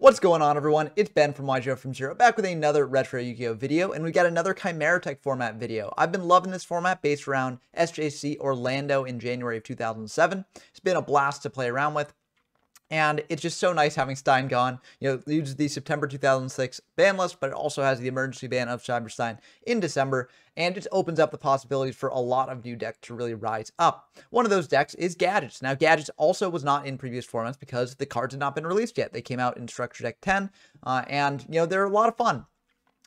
What's going on, everyone? It's Ben from YGO back with another Retro Yu-Gi-Oh! Video, and we got another Chimeratech format video. I've been loving this format based around SJC Orlando in January of 2007. It's been a blast to play around with. And it's just so nice having Stein gone. You know, it uses the September 2006 ban list, but it also has the emergency ban of Cyber-Stein in December, and it opens up the possibilities for a lot of new decks to really rise up. One of those decks is Gadgets. Now, Gadgets also was not in previous formats because the cards had not been released yet. They came out in Structure Deck 10, and, you know, they're a lot of fun.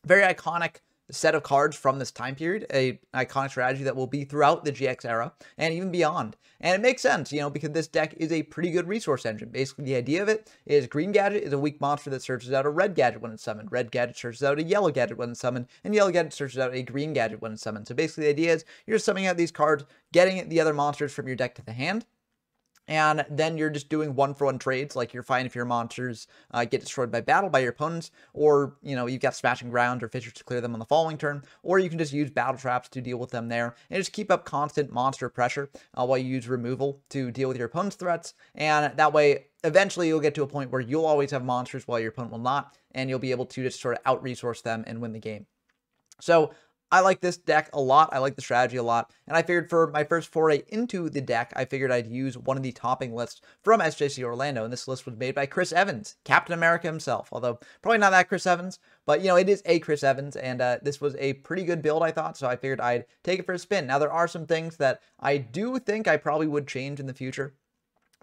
Very iconic set of cards from this time period, a iconic strategy that will be throughout the GX era and even beyond. And it makes sense, you know, because this deck is a pretty good resource engine. Basically, the idea of it is green gadget is a weak monster that searches out a red gadget when it's summoned. Red gadget searches out a yellow gadget when it's summoned, and yellow gadget searches out a green gadget when it's summoned. So basically, the idea is you're just summoning out these cards, getting the other monsters from your deck to the hand, and then you're just doing one-for-one trades, like you're fine if your monsters get destroyed by battle by your opponents, or, you know, you've got Smashing Ground or Fissures to clear them on the following turn, or you can just use Battle Traps to deal with them there, and just keep up constant monster pressure while you use removal to deal with your opponent's threats, and that way, eventually you'll get to a point where you'll always have monsters while your opponent will not, and you'll be able to just sort of out-resource them and win the game. So, I like this deck a lot. I like the strategy a lot. And I figured for my first foray into the deck, I figured I'd use one of the topping lists from SJC Orlando. And this list was made by Chris Evans, Captain America himself. Although probably not that Chris Evans, but, you know, it is a Chris Evans. And this was a pretty good build, I thought. So I figured I'd take it for a spin. Now, there are some things that I do think I probably would change in the future.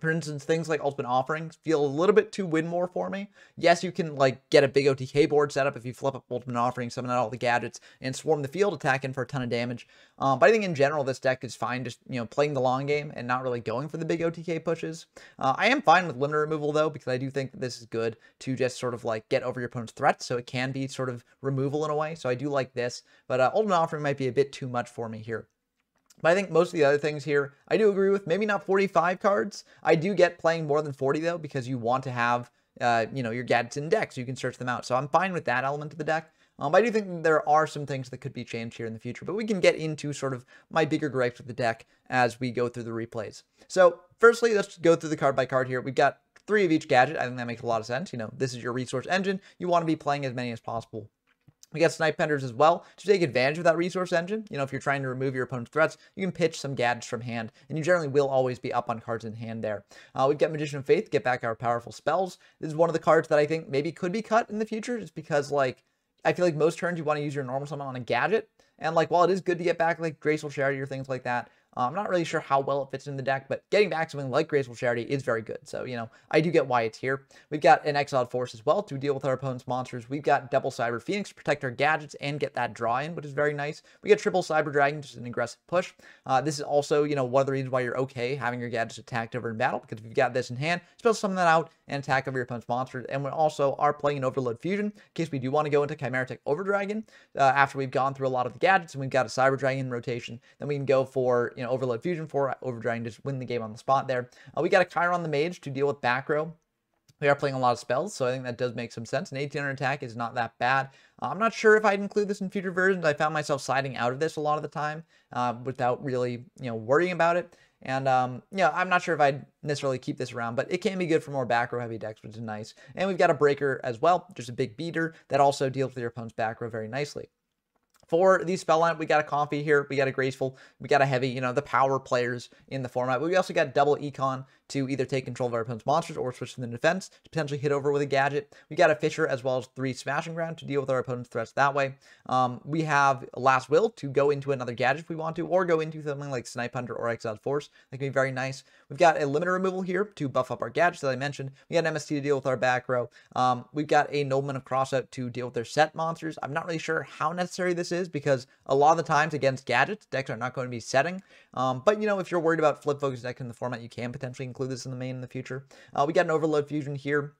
For instance, things like Ultimate Offerings feel a little bit too win more for me. Yes, you can, like, get a big OTK board set up if you flip up Ultimate Offerings, summon out all the gadgets, and swarm the field, attack in for a ton of damage. But I think in general, this deck is fine just, you know, playing the long game and not really going for the big OTK pushes. I am fine with limiter removal, though, because I do think that this is good to just sort of, like, get over your opponent's threats, so it can be sort of removal in a way. So I do like this, but Ultimate Offering might be a bit too much for me here. But I think most of the other things here, I do agree with. Maybe not 45 cards. I do get playing more than 40, though, because you want to have, you know, your gadgets in deck so you can search them out. So I'm fine with that element of the deck. But I do think there are some things that could be changed here in the future. But we can get into sort of my bigger gripes with the deck as we go through the replays. So firstly, let's go through the card by card here. We've got 3 of each gadget. I think that makes a lot of sense. You know, this is your resource engine. You want to be playing as many as possible. We got Snipe Penders as well to take advantage of that resource engine. You know, if you're trying to remove your opponent's threats, you can pitch some gadgets from hand, and you generally will always be up on cards in hand there. We've got Magician of Faith to get back our powerful spells. This is one of the cards that I think maybe could be cut in the future, just because, like, I feel like most turns you want to use your normal summon on a gadget, and, like, while it is good to get back, like, Graceful Charity or things like that, I'm not really sure how well it fits in the deck, but getting back something like Graceful Charity is very good. So, you know, I do get why it's here. We've got an Exiled Force as well to deal with our opponent's monsters. We've got double Cyber Phoenix to protect our gadgets and get that draw in, which is very nice. We got triple Cyber Dragon, just an aggressive push. This is also, you know, one of the reasons why you're okay having your gadgets attacked over in battle, because if you've got this in hand, you're supposed to summon that out and attack over your opponent's monsters. And we also are playing an Overload Fusion in case we do want to go into Chimeratech Overdragon after we've gone through a lot of the gadgets and we've got a Cyber Dragon rotation. Then we can go for, you know, Overload Fusion for Overdragon, just win the game on the spot there. We got a Chiron the Mage to deal with back row. We are playing a lot of spells, so I think that does make some sense. An 1800 attack is not that bad. I'm not sure if I'd include this in future versions. I found myself sliding out of this a lot of the time without really, you know, worrying about it. And, yeah, I'm not sure if I'd necessarily keep this around, but it can be good for more back row heavy decks, which is nice. And we've got a Breaker as well, just a big beater that also deals with your opponent's back row very nicely. For the spell lineup, we got a Coffee here, we got a Graceful, we got a Heavy, you know, the power players in the format. But we also got double Econ to either take control of our opponent's monsters or switch to the defense to potentially hit over with a gadget. We got a Fisher as well as 3 Smashing Ground to deal with our opponent's threats that way. We have Last Will to go into another gadget if we want to, or go into something like Snipe Hunter or Exiled Force. That can be very nice. We've got a limiter removal here to buff up our gadgets that I mentioned. We got an MST to deal with our back row. We've got a Nobleman of Crossout to deal with their set monsters. I'm not really sure how necessary this is because a lot of the times against gadgets, decks are not going to be setting. But, you know, if you're worried about flip focus decks in the format, you can potentially include this in the main in the future. We got an Overload Fusion here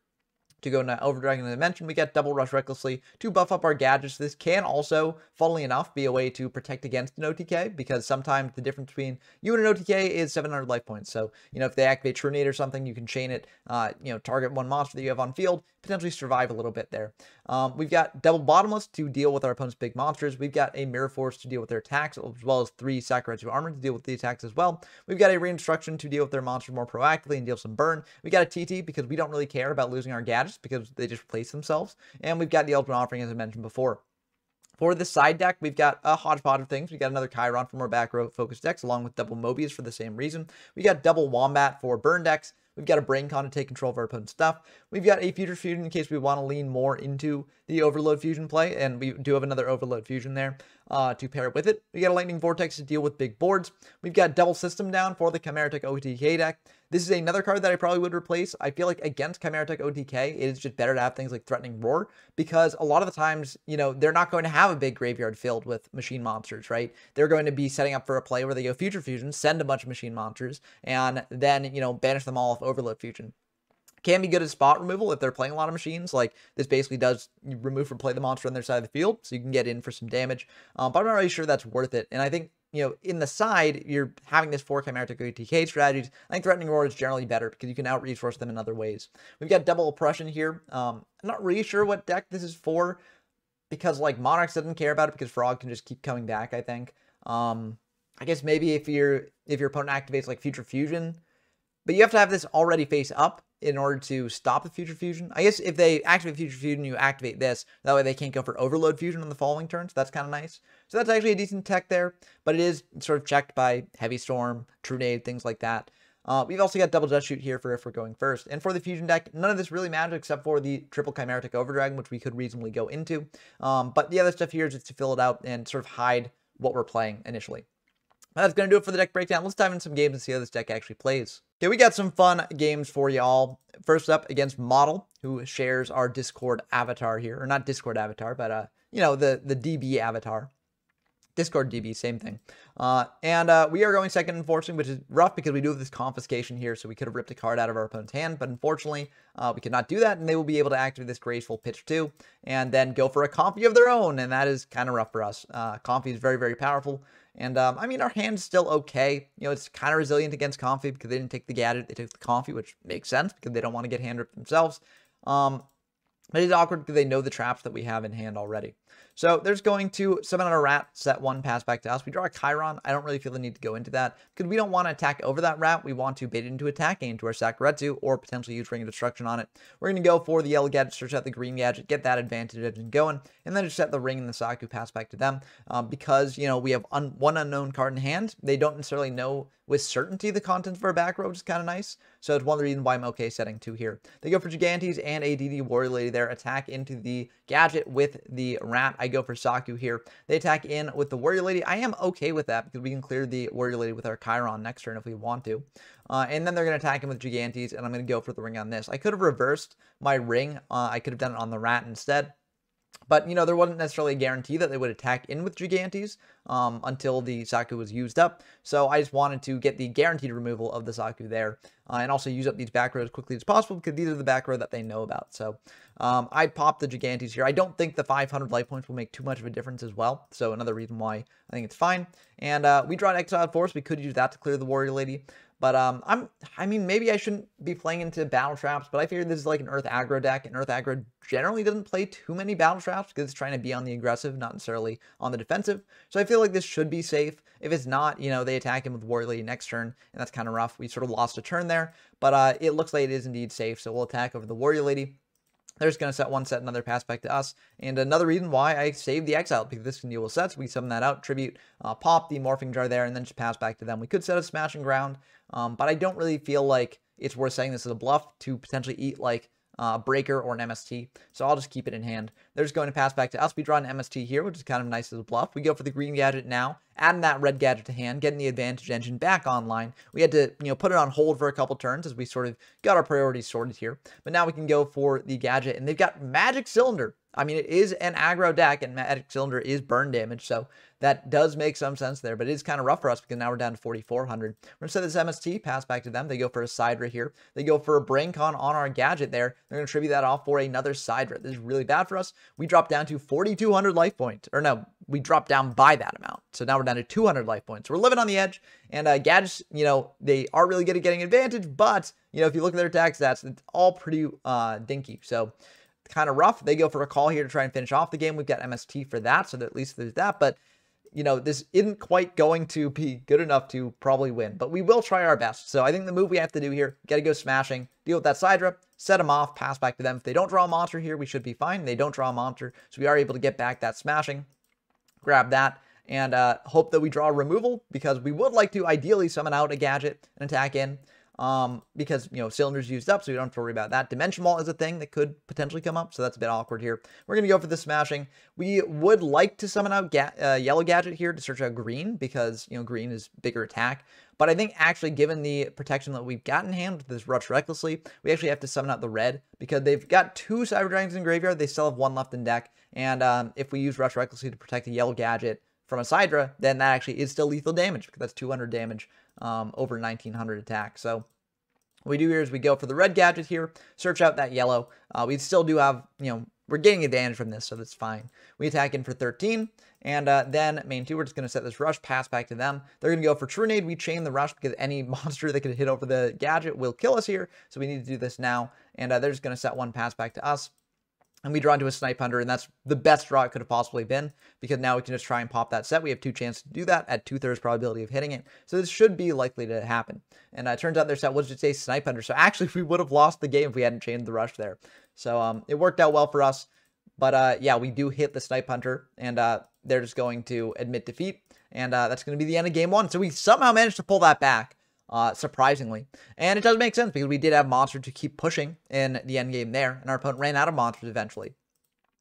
to go into Overdragon, as I mentioned. We got Double Rush Recklessly to buff up our gadgets. This can also, funnily enough, be a way to protect against an OTK, because sometimes the difference between you and an OTK is 700 life points. So, you know, if they activate Trunate or something, you can chain it, you know, target one monster that you have on field, potentially survive a little bit there. We've got double bottomless to deal with our opponent's big monsters. We've got a mirror force to deal with their attacks, as well as 3 Cyber-Stein armor to deal with the attacks as well. We've got a reinstruction to deal with their monsters more proactively and deal some burn. We got a TT because we don't really care about losing our gadgets because they just replace themselves. And we've got the ultimate offering, as I mentioned before. For the side deck, we've got a hodgepodge of things. We got another Chiron for more back row focused decks, along with double Mobius for the same reason. We got double Wombat for burn decks. We've got a Brain Con to take control of our opponent's stuff. We've got a Future Fusion in case we want to lean more into the Overload Fusion play, and we do have another Overload Fusion there to pair with it. We got a Lightning Vortex to deal with big boards. We've got double System Down for the Chimeratech OTK deck. This is another card that I probably would replace. I feel like against Chimeratech OTK, it is just better to have things like Threatening Roar, because a lot of the times, you know, they're not going to have a big graveyard filled with machine monsters, right? They're going to be setting up for a play where they go Future Fusion, send a bunch of machine monsters, and then, you know, banish them all off Overload Fusion. Can be good at spot removal if they're playing a lot of machines. Like, this basically does remove from play the monster on their side of the field, so you can get in for some damage. But I'm not really sure that's worth it. And I think, you know, in the side, you're having this 4 Chimeratech OTK strategies. I think Threatening Roar is generally better because you can out-resource them in other ways. We've got double Oppression here. I'm not really sure what deck this is for, because, like, Monarchs doesn't care about it because Frog can just keep coming back, I think. I guess maybe if your opponent activates, like, Future Fusion, but you have to have this already face up in order to stop the Future Fusion. I guess if they activate Future Fusion, you activate this. That way they can't go for Overload Fusion on the following turn, so that's kind of nice. So that's actually a decent tech there, but it is sort of checked by Heavy Storm, Trunade, things like that. We've also got double Dust Shoot here for if we're going first. And for the Fusion deck, none of this really matters except for the triple Chimeratech Overdragon, which we could reasonably go into. But the other stuff here is just to fill it out and sort of hide what we're playing initially. That's going to do it for the deck breakdown. Let's dive into some games and see how this deck actually plays. Okay, we got some fun games for y'all. First up, against Model, who shares our Discord avatar here. Or not Discord avatar, but, you know, the DB avatar. Discord DB, same thing. We are going second Enforcing, which is rough because we do have this Confiscation here, so we could have ripped a card out of our opponent's hand, but unfortunately, we could not do that, and they will be able to activate this Graceful Pitch 2, and then go for a Confy of their own, and that is kind of rough for us. Confy is very, very powerful, and I mean, our hand's still okay. You know, it's kind of resilient against Confy because they didn't take the Gadget, they took the Confy, which makes sense because they don't want to get hand ripped themselves. But it's awkward because they know the traps that we have in hand already. So there's going to summon on a rat, set 1, pass back to us. We draw a Chiron. I don't really feel the need to go into that because we don't want to attack over that rat. We want to bait it into attacking into our Sakuretsu or potentially use Ring of Destruction on it. We're going to go for the yellow gadget, search out the green gadget, get that advantage engine going, and then just set the ring and the Saku, pass back to them. Because, you know, we have one unknown card in hand. They don't necessarily know with certainty the contents of our back row, which is kind of nice. So it's one of the reasons why I'm okay setting 2 here. They go for Gigantes and a DD Warrior Lady there. Attack into the gadget with the rat. I go for Saku here. They attack in with the Warrior Lady. I am okay with that because we can clear the Warrior Lady with our Chiron next turn if we want to. And then they're going to attack him with Gigantes, and I'm going to go for the ring on this. I could have reversed my ring. I could have done it on the rat instead. But, you know, there wasn't necessarily a guarantee that they would attack in with Gigantes until the Saku was used up. So I just wanted to get the guaranteed removal of the Saku there and also use up these back rows as quickly as possible because these are the back row that they know about. So I popped the Gigantes here. I don't think the 500 life points will make too much of a difference as well. So another reason why I think it's fine. And we draw an Exiled Force. We could use that to clear the Warrior Lady. But I mean, maybe I shouldn't be playing into Battle Traps, but I figured this is like an Earth Aggro deck, and Earth Aggro generally doesn't play too many Battle Traps because it's trying to be on the aggressive, not necessarily on the defensive. So I feel like this should be safe. If it's not, you know, they attack him with Warrior Lady next turn, and that's kind of rough. We sort of lost a turn there, but it looks like it is indeed safe, so we'll attack over the Warrior Lady. They're just going to set 1, set another, pass back to us. And another reason why I saved the Exile, because this can deal with sets. We summon that out, tribute, pop the Morphing Jar there, and then just pass back to them. We could set a Smashing Ground, but I don't really feel like it's worth saying this as a bluff to potentially eat like Breaker or an MST. So I'll just keep it in hand. They're just going to pass back to us. We draw an MST here, which is kind of nice as a bluff. We go for the green gadget now, adding that red gadget to hand, getting the advantage engine back online. We had to, you know, put it on hold for a couple turns as we sort of got our priorities sorted here. But now we can go for the gadget, and they've got Magic Cylinder. I mean, it is an aggro deck, and Magic Cylinder is burn damage, so that does make some sense there, but it is kind of rough for us because now we're down to 4,400. We're going to set this MST, pass back to them. They go for a Sidra here. They go for a Brain Con on our gadget there. They're going to tribute that off for another Sidra. This is really bad for us. We drop down to 4,200 life points, or no, we drop down by that amount. So now we're down to 200 life points. We're living on the edge, and gadgets, they are really good at getting advantage, but, if you look at their attack stats, it's all pretty dinky. So kind of rough. They go for a call here to try and finish off the game. We've got MST for that, so that at least there's that, but this isn't quite going to be good enough to probably win, but we will try our best. So I think the move we have to do here, got to go smashing, deal with that Sidra, set them off, pass back to them. If they don't draw a monster here, we should be fine. They don't draw a monster, so we are able to get back that smashing, grab that, and hope that we draw a removal, because we would like to ideally summon out a gadget and attack in, because, cylinders used up, so we don't have to worry about that. Dimension Wall is a thing that could potentially come up, so that's a bit awkward here. We're going to go for the smashing. We would like to summon out yellow gadget here to search out green, because, green is bigger attack. But I think actually, given the protection that we've got in hand with this Rush Recklessly, we actually have to summon out the red, because they've got 2 Cyber Dragons in graveyard. They still have 1 left in deck, and if we use Rush Recklessly to protect a yellow gadget from a Sidra, then that actually is still lethal damage, because that's 200 damage over 1900 attack. So what we do here is we go for the red gadget here, search out that yellow. We still do have, we're getting advantage from this, so that's fine. We attack in for 13, and then main 2, we're just going to set this rush, pass back to them. They're going to go for Trunade. We chain the rush, because any monster that could hit over the gadget will kill us here, so we need to do this now, and they're just going to set 1 pass back to us. And we draw into a Snipe Hunter, and that's the best draw it could have possibly been, because now we can just try and pop that set. We have 2 chances to do that at 2/3 probability of hitting it. So this should be likely to happen. And it turns out their set was just a Snipe Hunter. So actually, we would have lost the game if we hadn't chained the rush there. So it worked out well for us. But yeah, we do hit the Snipe Hunter, and they're just going to admit defeat. And that's going to be the end of game 1. So we somehow managed to pull that back. Surprisingly. And it does make sense, because we did have monster to keep pushing in the end game there, and our opponent ran out of monsters eventually.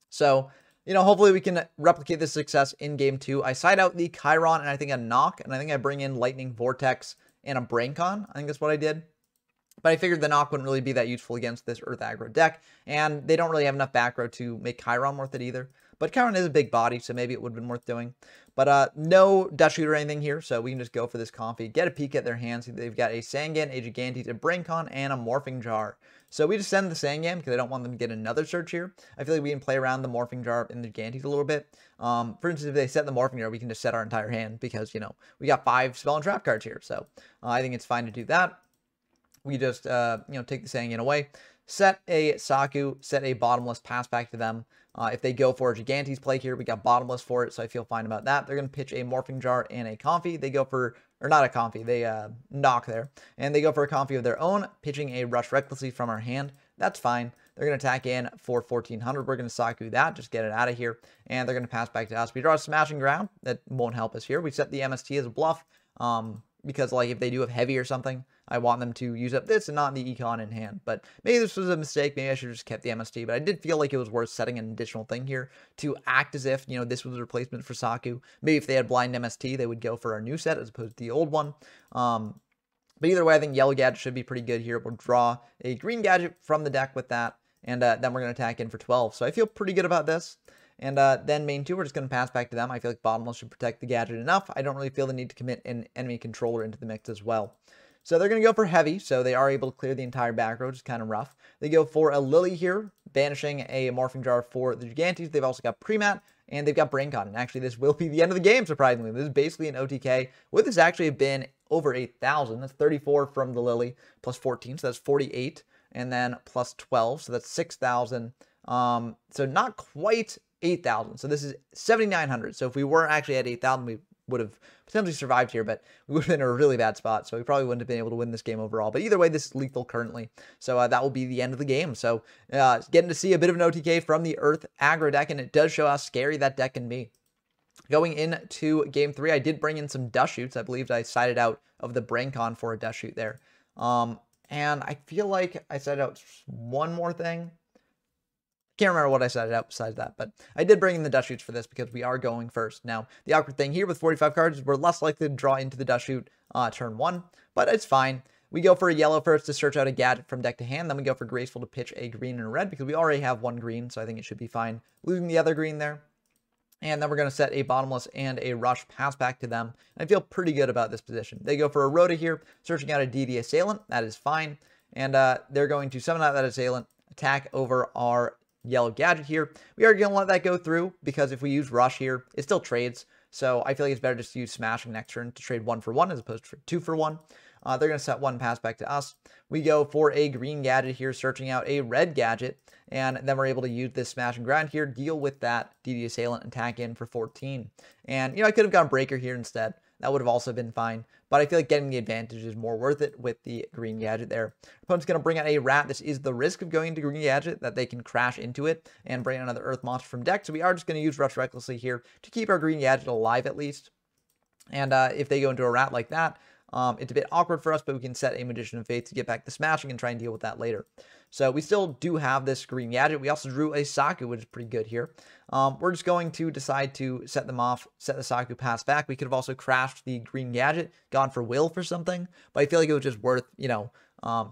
So, hopefully we can replicate this success in game 2. I side out the Chiron and I think a Knock, and I think I bring in Lightning Vortex and a Braincon. I think that's what I did. But I figured the Knock wouldn't really be that useful against this Earth aggro deck, and they don't really have enough back row to make Chiron worth it either. But Chiron is a big body, so maybe it would have been worth doing. But no Dust Shoot or anything here, so we can just go for this Comfy, get a peek at their hands. They've got a Sangan, a Gigantes, a Braincon, and a Morphing Jar. So we just send the Sangan, because I don't want them to get another search here. I feel like we can play around the Morphing Jar and the Gigantes a little bit. For instance, if they set the Morphing Jar, we can just set our entire hand, because, we got 5 spell and trap cards here. So I think it's fine to do that. We just, take the Sangan away. Set a Saku, set a Bottomless, pass back to them. If they go for a Gigantes play here, we got Bottomless for it, so I feel fine about that. They're going to pitch a Morphing Jar and a Comfy. They go for, or not a Comfy, they Knock there. And they go for a Comfy of their own, pitching a Rush Recklessly from our hand. That's fine. They're going to attack in for 1400. We're going to Saku that, just get it out of here. And they're going to pass back to us. We draw a Smashing Ground. That won't help us here. We set the MST as a bluff, because, like, if they do have heavy or something, I want them to use up this and not the econ in hand. But maybe this was a mistake. Maybe I should have just kept the MST. But I did feel like it was worth setting an additional thing here to act as if, this was a replacement for Saku. Maybe if they had blind MST, they would go for our new set as opposed to the old one. But either way, I think yellow gadget should be pretty good here. We'll draw a green gadget from the deck with that. And then we're going to attack in for 12. So I feel pretty good about this. And then main 2, we're just going to pass back to them. I feel like Bottomless should protect the gadget enough. I don't really feel the need to commit an enemy controller into the mix as well. So they're going to go for heavy, so they are able to clear the entire back row, which is kind of rough. They go for a Lily here, banishing a Morphing Jar for the Gigantes. They've also got Premat, and they've got Braincon. And actually, this will be the end of the game, surprisingly. This is basically an OTK. Would this actually have been over 8,000? That's 34 from the Lily, plus 14, so that's 48. And then plus 12, so that's 6,000. So not quite 8,000. So this is 7,900. So if we were actually at 8,000, we would have potentially survived here, but we would have been in a really bad spot, so we probably wouldn't have been able to win this game overall. But either way, this is lethal currently, so that will be the end of the game. So getting to see a bit of an OTK from the Earth aggro deck, and it does show how scary that deck can be. Going into game 3, I did bring in some Dust Shoots. I believed I sided out of the Braincon for a Dust Shoot there. And I feel like I sided out one more thing. Can't remember what I sided out besides that, but I did bring in the Dust Shoots for this because we are going first. Now, the awkward thing here with 45 cards is we're less likely to draw into the Dust Shoot turn 1, but it's fine. We go for a yellow first to search out a gadget from deck to hand. Then we go for Graceful to pitch a green and a red because we already have one green, so I think it should be fine losing the other green there. And then we're going to set a Bottomless and a Rush, pass back to them. And I feel pretty good about this position. They go for a Rhoda here, searching out a DD Assailant. That is fine. And they're going to summon out that Assailant, attack over our yellow gadget here. We are going to let that go through because if we use rush here, it still trades. So I feel like it's better just to use smashing next turn to trade 1 for 1 as opposed to 2 for 1. They're going to set 1 pass back to us. We go for a green gadget here, searching out a red gadget. And then we're able to use this smash and grind here, deal with that DD assailant, and attack in for 14. And, I could have gone breaker here instead. That would have also been fine. But I feel like getting the advantage is more worth it with the green gadget there. Opponent's going to bring out a rat. This is the risk of going into green gadget, that they can crash into it and bring another earth monster from deck. So we are just going to use rush recklessly here to keep our green gadget alive at least. And if they go into a rat like that, it's a bit awkward for us, but we can set a Magician of Faith to get back to smashing and try and deal with that later. So we still do have this green gadget. We also drew a Saku, which is pretty good here. We're just going to decide to set them off, set the Saku pass back. We could have also crashed the green gadget, gone for will for something, but I feel like it was just worth,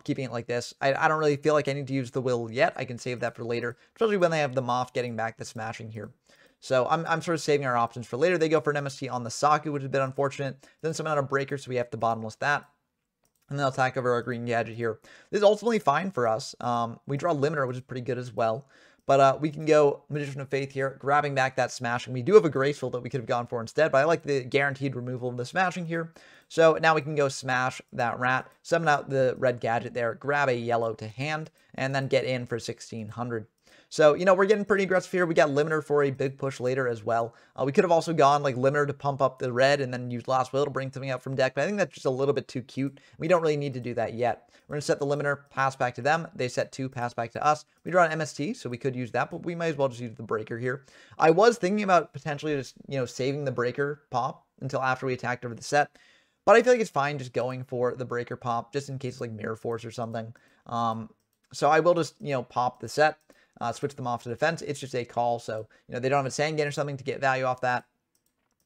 keeping it like this. I don't really feel like I need to use the will yet. I can save that for later, especially when they have them off getting back to smashing here. So I'm sort of saving our options for later. They go for an MST on the Saku, which is a bit unfortunate. Then summon out a breaker, so we have to bottomless that. And then they'll attack over our green gadget here. This is ultimately fine for us. We draw Limiter, which is pretty good as well. But we can go Magician of Faith here, grabbing back that smashing. We do have a Graceful that we could have gone for instead, but I like the guaranteed removal of the smashing here. So now we can go smash that rat, summon out the red gadget there, grab a yellow to hand, and then get in for 1600. So, we're getting pretty aggressive here. We got Limiter for a big push later as well. We could have also gone like Limiter to pump up the red and then use Last Will to bring something out from deck, but I think that's just a little bit too cute. We don't really need to do that yet. We're going to set the Limiter, pass back to them. They set 2, pass back to us. We draw an MST, so we could use that, but we might as well just use the breaker here. I was thinking about potentially just, saving the breaker pop until after we attacked over the set, but I feel like it's fine just going for the breaker pop, just in case like Mirror Force or something. So I will just, pop the set. Switch them off to defense. It's just a call, so they don't have a Sangan or something to get value off that.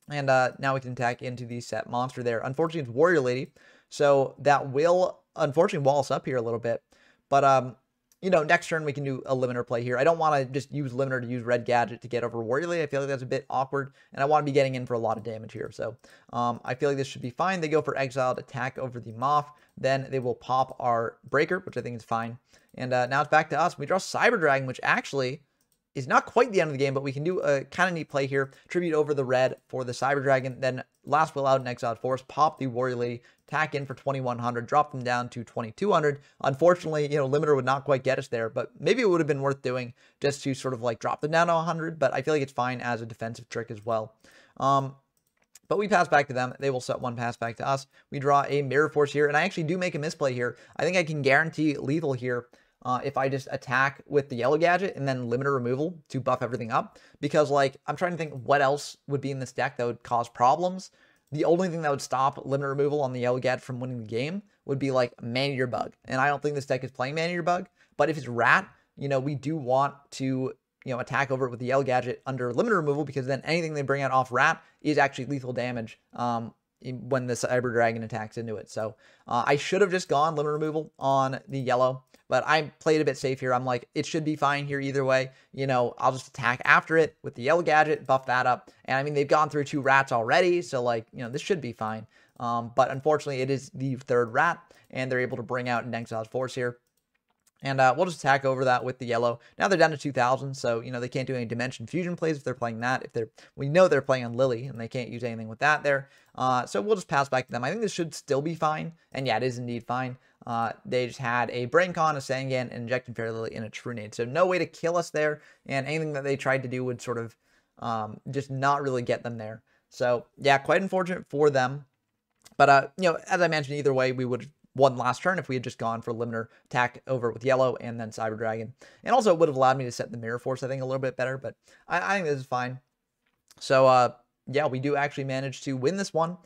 And now we can attack into the set monster there. Unfortunately, it's Warrior Lady, so that will unfortunately wall us up here a little bit. But next turn we can do a Limiter play here. I don't want to just use Limiter to use Red Gadget to get over Warrior Lady. I feel like that's a bit awkward, and I want to be getting in for a lot of damage here. So I feel like this should be fine. They go for Exiled, attack over the Moth. Then they will pop our Breaker, which I think is fine. And now it's back to us. We draw Cyber Dragon, which actually is not quite the end of the game, but we can do a kind of neat play here. Tribute over the red for the Cyber Dragon. Then Last Will out and Exiled Force. Pop the Warrior Lady. Attack in for 2100. Drop them down to 2200. Unfortunately, Limiter would not quite get us there, but maybe it would have been worth doing just to sort of like drop them down to 100. But I feel like it's fine as a defensive trick as well. But we pass back to them. They will set 1 pass back to us. We draw a Mirror Force here, and I actually do make a misplay here. I think I can guarantee lethal here if I just attack with the yellow gadget and then Limiter removal to buff everything up. Because, I'm trying to think what else would be in this deck that would cause problems. The only thing that would stop Limiter removal on the yellow gadget from winning the game would be, Maneater Bug. And I don't think this deck is playing Maneater Bug. But if it's Rat, we do want to attack over it with the yellow gadget under Limiter removal, because then anything they bring out off Rat is actually lethal damage when the Cyber Dragon attacks into it. So I should have just gone Limiter removal on the yellow, but I played a bit safe here. I'm like, it should be fine here either way. I'll just attack after it with the yellow gadget, buff that up. And I mean, they've gone through 2 rats already, so this should be fine. But unfortunately, it is the 3rd rat, and they're able to bring out an Exiled Force here. And we'll just attack over that with the yellow. Now they're down to 2,000, so, they can't do any Dimension Fusion plays if they're playing that. We know they're playing on Lily, and they can't use anything with that there. So we'll just pass back to them. I think this should still be fine. And yeah, it is indeed fine. They just had a Brain Con, a Sangan, an Injecting Fairy Lily, and a True Nade. So no way to kill us there, and anything that they tried to do would sort of just not really get them there. So yeah, quite unfortunate for them. But, as I mentioned, either way, we would have won last turn if we had just gone for Limiter, attack over with yellow, and then Cyber Dragon. And also it would have allowed me to set the Mirror Force, I think, a little bit better, but I think this is fine. So, yeah, we do actually manage to win this one,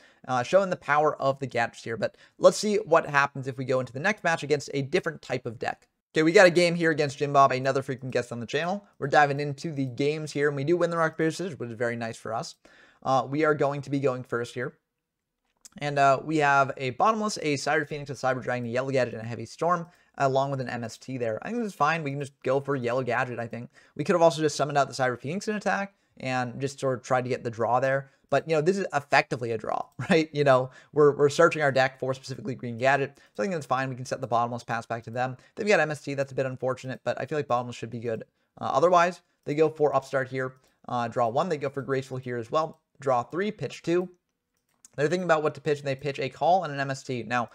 showing the power of the gadgets here. But let's see what happens if we go into the next match against a different type of deck. Okay, we got a game here against Jim Bob, another freaking guest on the channel. We're diving into the games here, and we do win the rock, paper, scissors, which is very nice for us. We are going to be going first here. And we have a Bottomless, a Cyber Phoenix, a Cyber Dragon, a Yellow Gadget, and a Heavy Storm, along with an MST there. I think this is fine. We can just go for Yellow Gadget, I think. We could have also just summoned out the Cyber Phoenix in attack and just sort of tried to get the draw there. But, this is effectively a draw, right? We're searching our deck for specifically Green Gadget. So I think that's fine. We can set the Bottomless, pass back to them. Then we got MST. That's a bit unfortunate, but I feel like Bottomless should be good Otherwise, they go for upstart here, draw 1. They go for graceful here as well, draw 3, pitch 2. They're thinking about what to pitch, and they pitch a call and an MST. Now,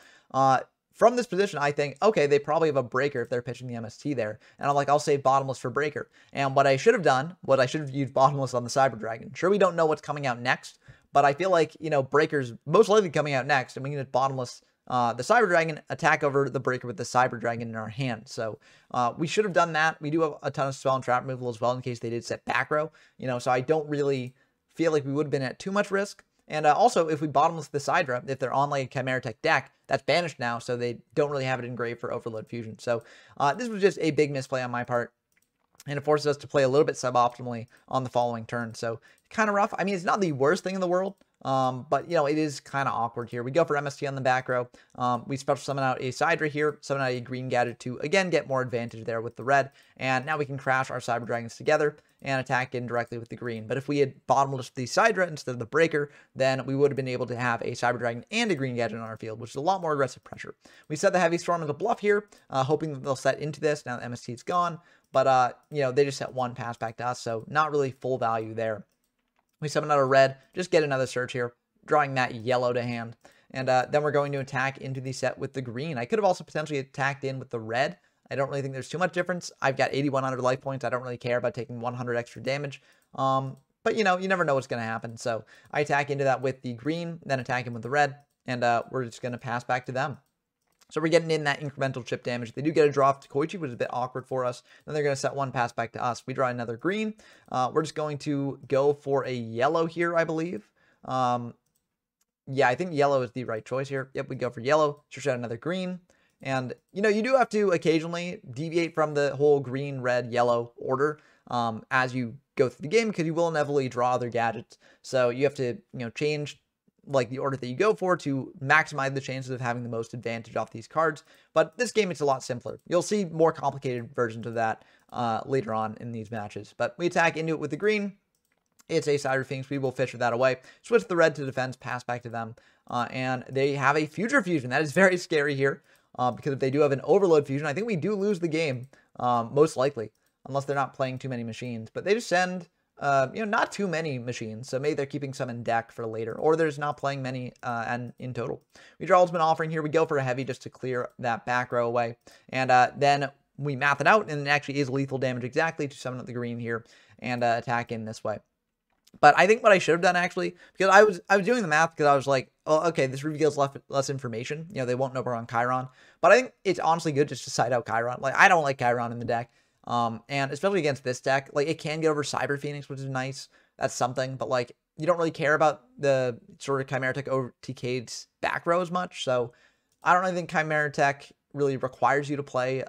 from this position, I think, okay, they probably have a breaker if they're pitching the MST there. And I'm like, I'll save bottomless for breaker. And what I should have done, what I should have used bottomless on the Cyber Dragon. Sure, we don't know what's coming out next, but I feel like, you know, breaker's most likely coming out next, and we can just bottomless the Cyber Dragon, attack over the breaker with the Cyber Dragon in our hand. So we should have done that. We do have a ton of spell and trap removal as well in case they did set back row, you know, so I don't really feel like we would have been at too much risk. And also, if we bottomless the Sidra, if they're on like a Chimeratech deck, that's banished now, so they don't really have it engraved for Overload Fusion. So this was just a big misplay on my part, and it forces us to play a little bit suboptimally on the following turn. So kind of rough. I mean, it's not the worst thing in the world, but, you know, it is kind of awkward here. We go for MST on the back row. We special summon out a Sidra here, summon out a green gadget to, again, get more advantage there with the red. And now we can crash our Cyber Dragons together and attack in directly with the green. But if we had bottomless the Sidra instead of the breaker, then we would have been able to have a Cyber Dragon and a green gadget on our field, which is a lot more aggressive pressure. We set the Heavy Storm as a bluff here, hoping that they'll set into this now that MST is gone. But, you know, they just set 1 pass back to us, so not really full value there. We summon out a red, just get another search here, drawing that yellow to hand. And then we're going to attack into the set with the green. I could have also potentially attacked in with the red. I don't really think there's too much difference. I've got 8,100 life points. I don't really care about taking 100 extra damage. But, you know, you never know what's going to happen. So I attack into that with the green, then attack him with the red, and we're just going to pass back to them. So we're getting in that incremental chip damage. They do get a draw off to Koichi, which is a bit awkward for us. Then they're going to set 1 pass back to us. We draw another green. We're just going to go for a yellow here, I believe. Yeah, I think yellow is the right choice here. Yep, we go for yellow. Search out another green. And, you know, you do have to occasionally deviate from the whole green, red, yellow order as you go through the game, because you will inevitably draw other gadgets. So you have to, you know, change like the order that you go for to maximize the chances of having the most advantage off these cards. But this game, it's a lot simpler. You'll see more complicated versions of that later on in these matches. But we attack into it with the green. It's a Cyber Phoenix. We will fisher that away. Switch the red to defense, pass back to them. And they have a Future Fusion. That is very scary here. Because if they do have an Overload Fusion, I think we do lose the game, most likely. Unless they're not playing too many machines. But they just send, you know, not too many machines. So maybe they're keeping some in deck for later. Or there's not playing many and in total. We draw Ultimate Offering here. We go for a heavy just to clear that back row away. And then we math it out. And it actually is lethal damage exactly to summon up the green here. And attack in this way. But I think what I should have done, actually, because I was doing the math because I was like, oh, okay, this reveals less information. You know, they won't know we're on Chiron. But I think it's honestly good just to side out Chiron. Like, I don't like Chiron in the deck. And especially against this deck, like, it can get over Cyber Phoenix, which is nice. That's something. But, like, you don't really care about the sort of Chimeratech over TK's back row as much. So I don't really think Chimeratech really requires you to play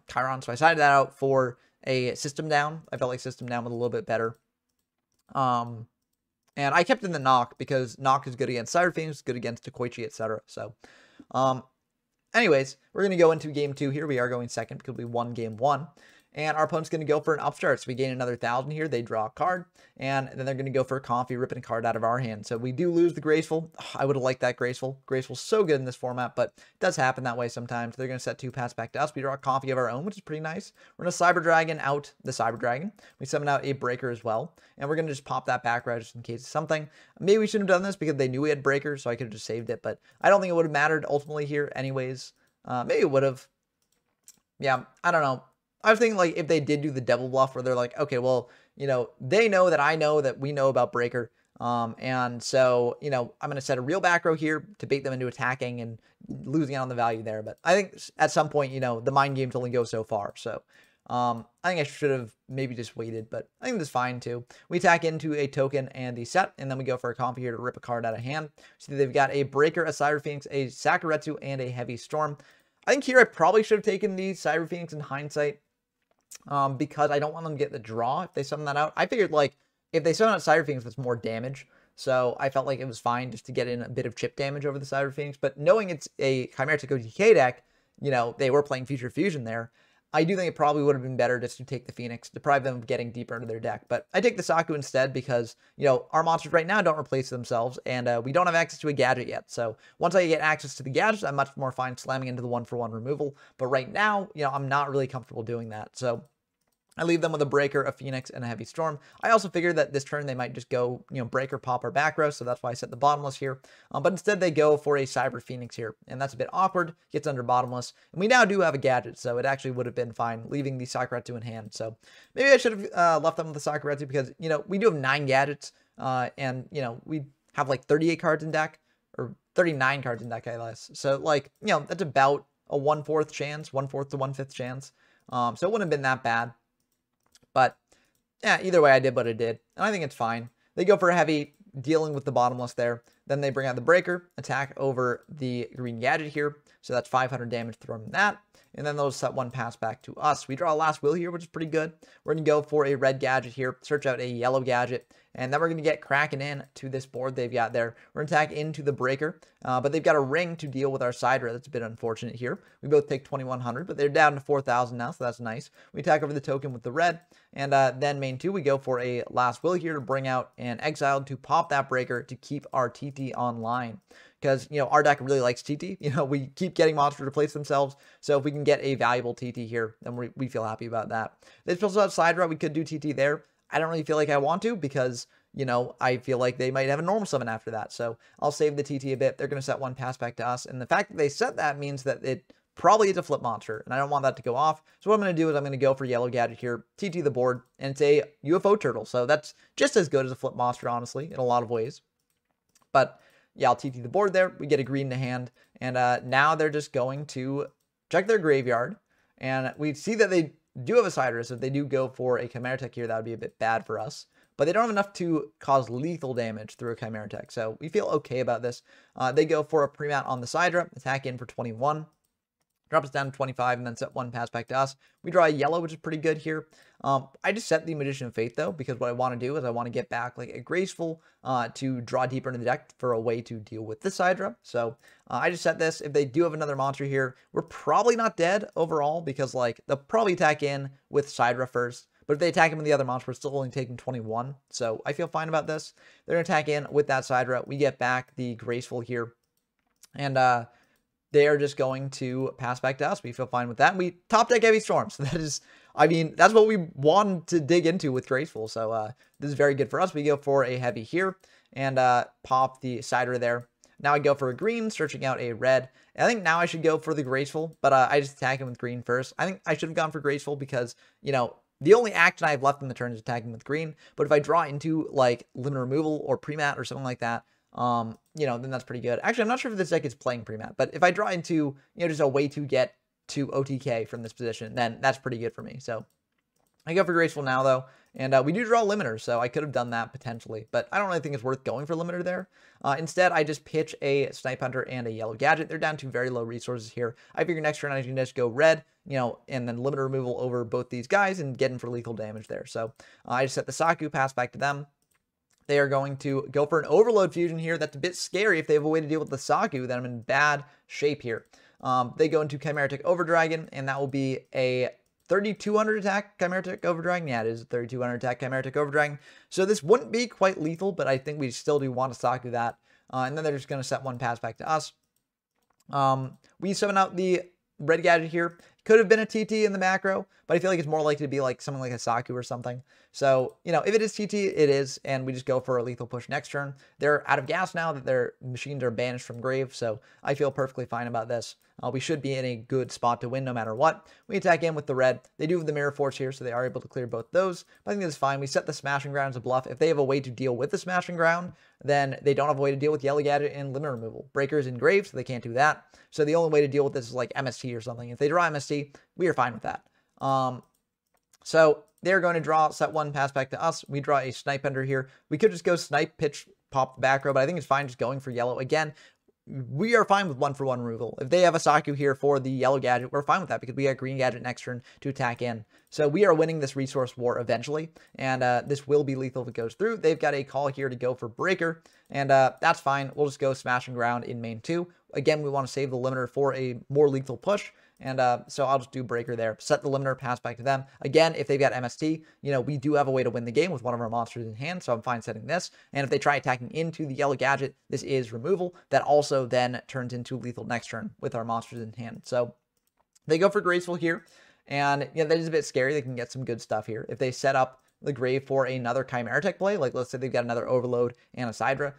Chiron. So I sided that out for a System Down. I felt like System Down was a little bit better. And I kept in the knock because knock is good against Cyber Phoenix, good against Koichi, etc. So, anyways, we're going to go into game 2 here. We are going second because we won game 1. And our opponent's going to go for an upstart. So we gain another 1,000 here. They draw a card. And then they're going to go for a Comfy, ripping a card out of our hand. So we do lose the Graceful. I would have liked that Graceful. Graceful's so good in this format, but it does happen that way sometimes. They're going to set 2 pass back to us. We draw a Comfy of our own, which is pretty nice. We're going to Cyber Dragon out the Cyber Dragon. We summon out a Breaker as well. And we're going to just pop that back row just in case of something. Maybe we shouldn't have done this because they knew we had Breakers, so I could have just saved it. But I don't think it would have mattered ultimately here anyways. Maybe it would have. Yeah, I don't know. I was thinking, like, if they did do the double bluff where they're like, okay, well, you know, they know that I know that we know about Breaker. And so, you know, I'm going to set a real back row here to bait them into attacking and losing out on the value there. But I think at some point, you know, the mind games only go so far. So I think I should have maybe just waited, but I think that's fine too. We attack into a token and the set, and then we go for a Comfy here to rip a card out of hand. So they've got a Breaker, a Cyber Phoenix, a Sakuretsu, and a Heavy Storm. I think here I probably should have taken the Cyber Phoenix in hindsight. Because I don't want them to get the draw if they summon that out. I figured, like, if they summon out Cyber Phoenix, that's more damage. So I felt like it was fine just to get in a bit of chip damage over the Cyber Phoenix. But knowing it's a Chimeratech OTK deck, you know, they were playing Future Fusion there. I do think it probably would have been better just to take the Phoenix, deprive them of getting deeper into their deck. But I take the Saku instead because, you know, our monsters right now don't replace themselves, and we don't have access to a gadget yet. So once I get access to the gadgets, I'm much more fine slamming into the 1-for-1 removal. But right now, you know, I'm not really comfortable doing that. So I leave them with a breaker, a phoenix, and a heavy storm. I also figured that this turn they might just go, breaker, pop, or back row, so that's why I set the bottomless here. But instead they go for a cyber phoenix here, and that's a bit awkward. Gets under bottomless, and we now do have a gadget, so it actually would have been fine leaving the Sakuretsu in hand. So maybe I should have left them with the Sakuretsu because we do have 9 gadgets, and we have like 38 cards in deck, or 39 cards in deck, I guess. So like that's about a 1/4 chance, 1/4 to 1/5 chance. So it wouldn't have been that bad. But yeah, either way, I did what I did, and I think it's fine. They go for a heavy, dealing with the bottomless there. Then they bring out the breaker, attack over the green gadget here. So that's 500 damage from that. And then they'll set 1 pass back to us. We draw a last will here, which is pretty good. We're going to go for a red gadget here, search out a yellow gadget, and then we're going to get cracking in to this board they've got there. We're going to attack into the breaker, but they've got a ring to deal with our Sidra. That's a bit unfortunate here. We both take 2,100, but they're down to 4,000 now, so that's nice. We attack over the token with the red, and then main 2, we go for a last will here to bring out an exiled to pop that breaker to keep our TT online. Because, our deck really likes TT. We keep getting monsters to replace themselves. So if we can get a valuable TT here, then we feel happy about that. They also have Sidra. We could do TT there. I don't really feel like I want to because, I feel like they might have a normal summon after that. So I'll save the TT a bit. They're going to set 1 pass back to us. And the fact that they set that means that it probably is a flip monster. And I don't want that to go off. So what I'm going to do is I'm going to go for yellow gadget here, TT the board, and it's a UFO turtle. So that's just as good as a flip monster, honestly, in a lot of ways. But yeah, I'll TT the board there. We get a green in the hand. And now they're just going to check their graveyard. And we see that they do have a Sidra. So if they do go for a Chimeratech here, that would be a bit bad for us. But they don't have enough to cause lethal damage through a Chimeratech. So we feel okay about this. They go for a pre-mat on the Sidra. Attack in for 21. Drop us down to 25 and then set 1 pass back to us. We draw a yellow, which is pretty good here. I just set the Magician of Fate, though, because what I want to do is I want to get back like a Graceful to draw deeper into the deck for a way to deal with the Sidra. So I just set this. If they do have another monster here, we're probably not dead overall because like they'll probably attack in with Sidra first. But if they attack him with the other monster, we're still only taking 21. So I feel fine about this. They're going to attack in with that Sidra. We get back the Graceful here. And they are just going to pass back to us. We feel fine with that. And we top deck heavy storm. So that is, that's what we wanted to dig into with Graceful. So this is very good for us. We go for a heavy here and pop the Sidra there. Now I go for a green, searching out a red. And I think now I should go for the Graceful, but I just attack him with green first. I think I should have gone for Graceful because, the only action I have left in the turn is attacking with green. But if I draw into like limit removal or pre-mat or something like that, then that's pretty good. Actually, I'm not sure if this deck is playing pre-mat, but if I draw into, just a way to get to OTK from this position, then that's pretty good for me. So I go for Graceful now, though, and we do draw Limiter, so I could have done that potentially, but I don't really think it's worth going for Limiter there. Instead, I just pitch a Snipe Hunter and a Yellow Gadget. They're down to very low resources here. I figure next turn I can just go red, and then Limiter removal over both these guys and get in for lethal damage there. So I just set the Saku, pass back to them. They are going to go for an Overload Fusion here. That's a bit scary. If they have a way to deal with the Saku, then I'm in bad shape here. They go into Chimeratech Overdragon, and that will be a 3,200 attack Chimeratech Overdragon. Yeah, it is a 3,200 attack Chimeratech Overdragon. So this wouldn't be quite lethal, but I think we still do want to Saku that. And then they're just going to set 1 pass back to us. We summon out the red gadget here. Could have been a TT in the macro, but I feel like it's more likely to be like something like a Saku or something. So, if it is TT, it is, and we just go for a lethal push next turn. They're out of gas now that their machines are banished from grave, so I feel perfectly fine about this. We should be in a good spot to win no matter what. We attack in with the red. They do have the Mirror Force here, so they are able to clear both those. But I think that's fine. We set the Smashing Ground as a bluff. If they have a way to deal with the Smashing Ground, then they don't have a way to deal with Yellow Gadget and Limit Removal. Breaker's in grave, so they can't do that. So the only way to deal with this is like MST or something. If they draw MST, we are fine with that. So they're going to draw, set 1, pass back to us. We draw a Snipe Hunter here. We could just go Snipe, pitch, pop the back row, but I think it's fine just going for yellow. Again, we are fine with 1-for-1 removal. If they have a Saku here for the yellow gadget, we're fine with that because we got green gadget next turn to attack in. So we are winning this resource war eventually, and this will be lethal if it goes through. They've got a call here to go for breaker, and that's fine. We'll just go Smashing Ground in main 2. Again, we want to save the limiter for a more lethal push. And so I'll just do breaker there, set the limiter, pass back to them. Again, if they've got MST, we do have a way to win the game with one of our monsters in hand, so I'm fine setting this. And if they try attacking into the yellow gadget, this is removal. That also then turns into lethal next turn with our monsters in hand. So they go for Graceful here. And yeah, that is a bit scary. They can get some good stuff here. If they set up the grave for another Chimeratech play, like let's say they've got another Overload and a Sidra,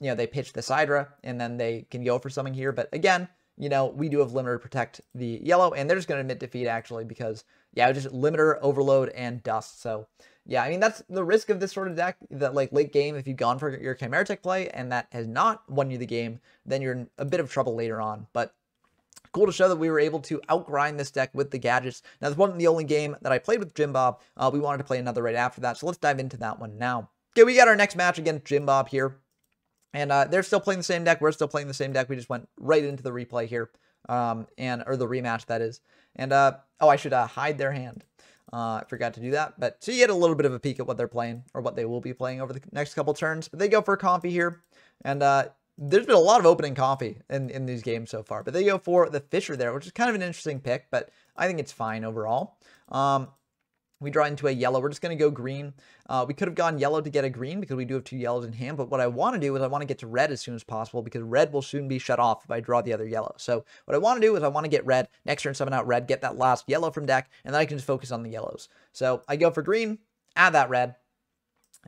they pitch the Sidra and then they can go for something here. But again, we do have Limiter to protect the yellow, and they're just going to admit defeat actually because, yeah, just Limiter, Overload, and Dust. So, yeah, I mean, that's the risk of this sort of deck, that like late game, if you've gone for your Chimeratech play and that has not won you the game, then you're in a bit of trouble later on. But cool to show that we were able to outgrind this deck with the gadgets. Now, this wasn't the only game that I played with Jim Bob. We wanted to play another right after that, so let's dive into that one now. Okay, we got our next match against Jim Bob here. And they're still playing the same deck. We're still playing the same deck. We just went right into the replay here, or the rematch, that is. And, I should hide their hand. I forgot to do that. But so you get a little bit of a peek at what they're playing, or what they will be playing over the next couple turns. But they go for a Comfy here. And there's been a lot of opening Comfy in these games so far. But they go for the Fisher there, which is kind of an interesting pick. But I think it's fine overall. We draw into a yellow. We're just going to go green. We could have gone yellow to get a green because we do have 2 yellows in hand. But what I want to do is I want to get to red as soon as possible because red will soon be shut off if I draw the other yellow. So what I want to do is I want to get red. Next turn, summon out red, get that last yellow from deck, and then I can just focus on the yellows. So I go for green, add that red.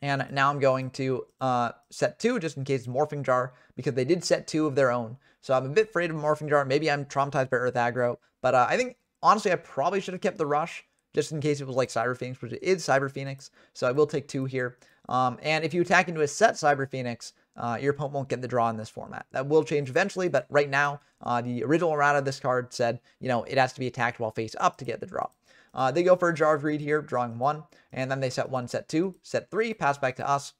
And now I'm going to set 2 just in case Morphing Jar, because they did set 2 of their own. So I'm a bit afraid of Morphing Jar. Maybe I'm traumatized by Earth Aggro. But I think, honestly, I probably should have kept the Rush, just in case it was like Cyber Phoenix, which it is Cyber Phoenix. So I will take 2 here. And if you attack into a set Cyber Phoenix, your opponent won't get the draw in this format. That will change eventually, but right now, the original errata of this card said, it has to be attacked while face up to get the draw. They go for a Jar of Greed here, drawing 1, and then they set 1, set 2, set 3, pass back to us.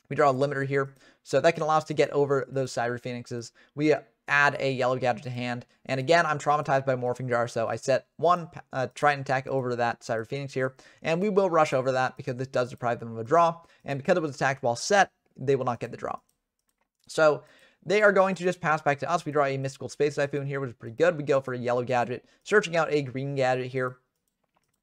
We draw a Limiter here, so that can allow us to get over those Cyber Phoenixes. We add a yellow gadget to hand, and again, I'm traumatized by Morphing Jar, so I set 1, try and attack over that Cyber Phoenix here, and we will rush over that because this does deprive them of a draw, and because it was attacked while set, they will not get the draw. So they are going to just pass back to us. We draw a Mystical Space Typhoon here, which is pretty good. We go for a yellow gadget, searching out a green gadget here,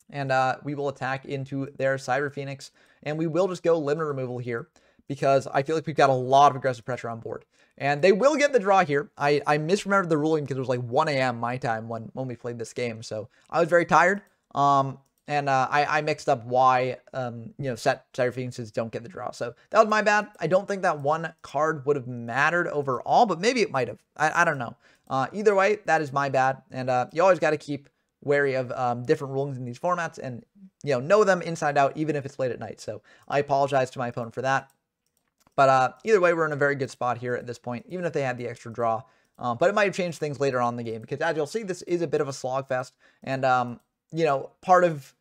and we will attack into their Cyber Phoenix, and we will just go limit removal here because I feel like we've got a lot of aggressive pressure on board. And they will get the draw here. I misremembered the ruling because it was like 1 a.m. my time when we played this game, so I was very tired. And I mixed up why, set Cyber Phoenixes don't get the draw. So that was my bad. I don't think that 1 card would have mattered overall, but maybe it might have. I don't know. Either way, that is my bad. And you always got to keep wary of different rulings in these formats and, know them inside out, even if it's late at night. So I apologize to my opponent for that. But either way, we're in a very good spot here at this point, even if they had the extra draw. But it might have changed things later on in the game because, as you'll see, this is a bit of a slogfest. And, part of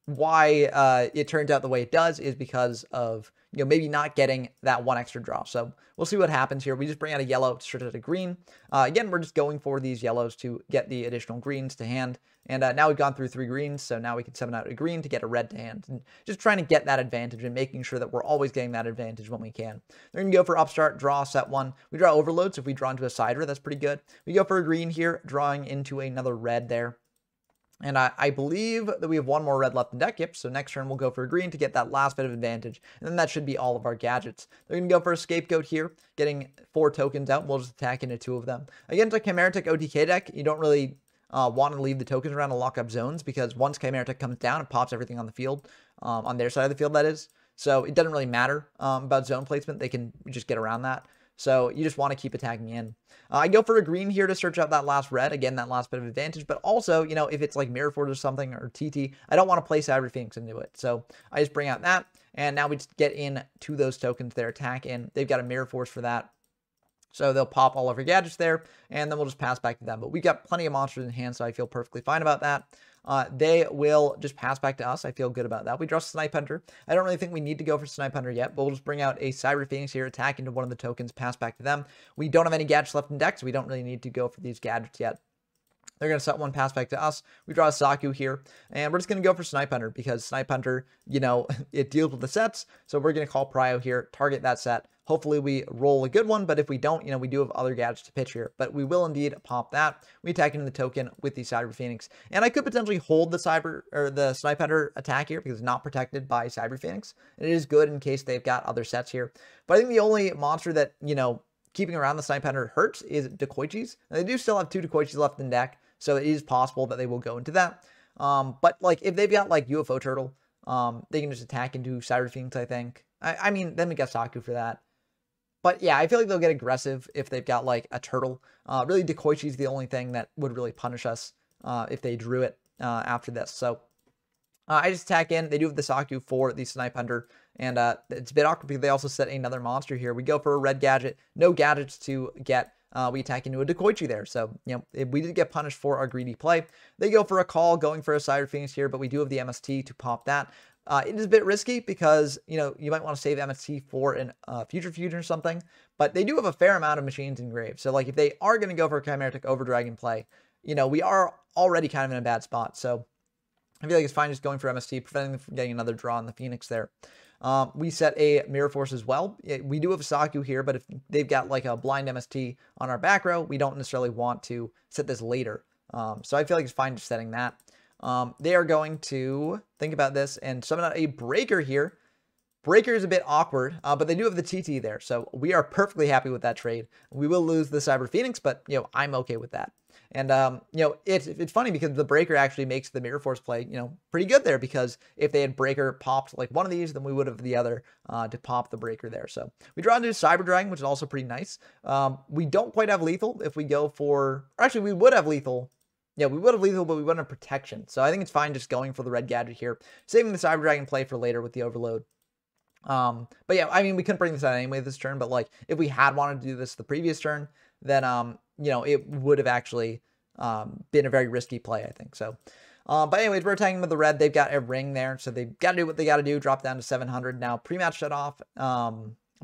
why it turns out the way it does is because of, maybe not getting that 1 extra draw. So we'll see what happens here. We just bring out a yellow to search out a green. Again, we're just going for these yellows to get the additional greens to hand. And now we've gone through 3 greens, so now we can summon out a green to get a red to hand. And just trying to get that advantage and making sure that we're always getting that advantage when we can. They're going to go for Upstart, draw, set 1. We draw Overload, so if we draw into a Sidra, that's pretty good. We go for a green here, drawing into another red there. And I believe that we have 1 more red left in deck. Yep, so next turn we'll go for a green to get that last bit of advantage. And then that should be all of our gadgets. They're going to go for a Scapegoat here, getting 4 tokens out. We'll just attack into 2 of them. Against a Chimeratech OTK deck, you don't really want to leave the tokens around to lock up zones because once Chimeratech comes down, it pops everything on the field, on their side of the field, that is. So it doesn't really matter about zone placement. They can just get around that. So you just want to keep attacking in. I go for a green here to search out that last red. Again, that last bit of advantage. But also, if it's like Mirror Forge or something or TT, I don't want to play Cyber Phoenix into it. So I just bring out that. And now we just get in to those tokens, their attack in. They've got a Mirror Force for that. So they'll pop all of our gadgets there. And then we'll just pass back to them. But we've got plenty of monsters in hand, so I feel perfectly fine about that. They will just pass back to us. I feel good about that. We draw Snipe Hunter. I don't really think we need to go for Snipe Hunter yet, but we'll just bring out a Cyber Phoenix here, attack into one of the tokens, pass back to them. We don't have any gadgets left in deck, so we don't really need to go for these gadgets yet. They're going to set 1, pass back to us. We draw a Saku here, and we're just going to go for Snipe Hunter because Snipe Hunter, it deals with the sets. So we're going to call Prio here, target that set. Hopefully we roll a good one, but if we don't, we do have other gadgets to pitch here. But we will indeed pop that. We attack into the token with the Cyber Phoenix. And I could potentially hold the Snipe Hunter attack here because it's not protected by Cyber Phoenix. And it is good in case they've got other sets here. But I think the only monster that, keeping around the Snipe Hunter hurts is Decoiches. And they do still have 2 Decoiches left in deck. So it is possible that they will go into that. But like if they've got like UFO Turtle, they can just attack into Cyber Phoenix, I think. I mean, then we got Saku for that. But yeah, I feel like they'll get aggressive if they've got like a turtle. Really, Dekoichi is the only thing that would really punish us if they drew it after this. So I just attack in. They do have the Saku for the Snipe Hunter. And it's a bit awkward because they also set another monster here. We go for a red gadget. No gadgets to get. We attack into a Dekoichi there. So, you know, if we did get punished for our greedy play. They go for a call, going for a Cyber Phoenix here, but we do have the MST to pop that. It is a bit risky because, you know, you might want to save MST for an future fusion or something, but they do have a fair amount of machines engraved. So, like, if they are going to go for a Chimeratech Overdragon play, you know, we are already kind of in a bad spot. So, I feel like it's fine just going for MST, preventing them from getting another draw on the Phoenix there. We set a Mirror Force as well. We do have a Saku here, but if they've got like a blind MST on our back row, we don't necessarily want to set this later. So I feel like it's fine just setting that. They are going to think about this and summon out a Breaker here. Breaker is a bit awkward, but they do have the TT there, so we are perfectly happy with that trade. We will lose the Cyber Phoenix, but, you know, I'm okay with that. And, you know, it's funny because the Breaker actually makes the Mirror Force play, you know, pretty good there, because if they had Breaker popped like one of these, then we would have the other to pop the Breaker there. So we draw into Cyber Dragon, which is also pretty nice. We don't quite have lethal if we go for, or actually we would have lethal. Yeah, we would have lethal, but we wouldn't have protection. So I think it's fine just going for the red gadget here, saving the Cyber Dragon play for later with the Overload. But yeah, I mean, we couldn't bring this out anyway this turn, but like if we had wanted to do this the previous turn, then you know, it would have actually been a very risky play, I think. So but anyways, we're attacking with the red. They've got a ring there, so they've got to do what they got to do, drop down to 700 now. Pre-match shut off,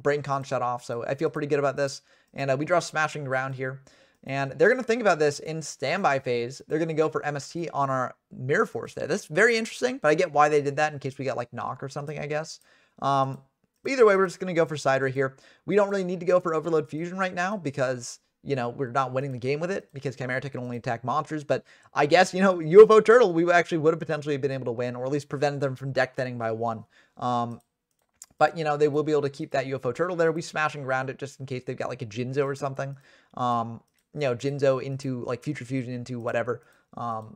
brain con shut off, so I feel pretty good about this. And we draw Smashing Ground here, and they're going to think about this in standby phase. They're going to go for MST on our Mirror Force there. That's very interesting, but I get why they did that, in case we got like knock or something, I guess. But either way, we're just going to go for Cider here. We don't really need to go for Overload Fusion right now because, you know, we're not winning the game with it, because Chimeratech can only attack monsters. But I guess, you know, UFO Turtle, we actually would have potentially been able to win, or at least prevented them from deck thinning by 1. But, you know, they will be able to keep that UFO Turtle there. We Smashing Ground it just in case they've got like a Jinzo or something. You know, Jinzo into like Future Fusion into whatever.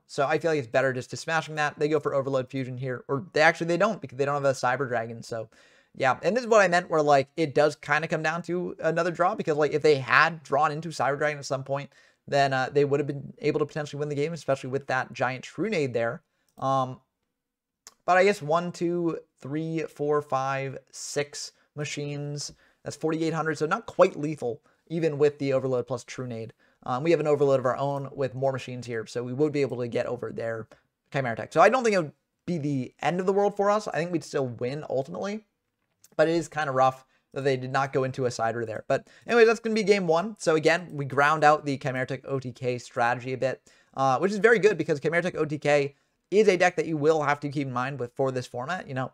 So I feel like it's better just to Smashing that. They go for Overload Fusion here, or they don't, because they don't have a Cyber Dragon. So yeah, and this is what I meant, where like it does kind of come down to another draw, because like if they had drawn into Cyber Dragon at some point, then they would have been able to potentially win the game, especially with that giant Trunade there. But I guess 1, 2, 3, 4, 5, 6 machines. That's 4,800, so not quite lethal, even with the Overload plus Trunade. We have an Overload of our own with more machines here, so we would be able to get over their Chimeratech. So I don't think it would be the end of the world for us. I think we'd still win ultimately, but it is kind of rough that they did not go into a Cider there. But anyway, that's going to be game 1. So again, we ground out the Chimeratech OTK strategy a bit, which is very good, because Chimeratech OTK is a deck that you will have to keep in mind for this format. You know,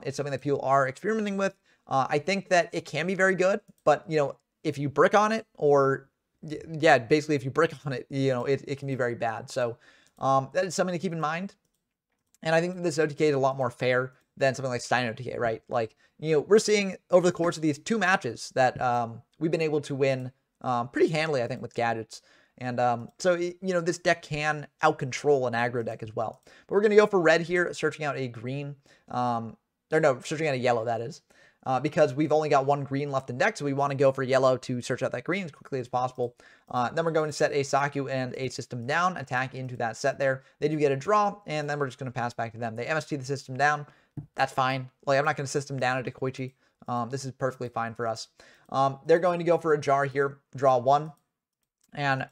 it's something that people are experimenting with. I think that it can be very good, but, you know, if you brick on it, or yeah, basically if you brick on it, you know, it can be very bad. So that is something to keep in mind. And I think this OTK is a lot more fair than something like Stein OTK, right? Like, you know, we're seeing over the course of these 2 matches that we've been able to win pretty handily, I think, with gadgets. And so, you know, this deck can out-control an aggro deck as well. But we're going to go for red here, searching out a green. Or no, searching out a yellow, that is. Because we've only got 1 green left in deck, so we want to go for yellow to search out that green as quickly as possible. Then we're going to set a Saku and a System Down, attack into that set there. They do get a draw, and then we're just going to pass back to them. They MST the System Down. That's fine. Like, I'm not going to System Down a Dekoichi. This is perfectly fine for us. They're going to go for a Jar here, draw 1, and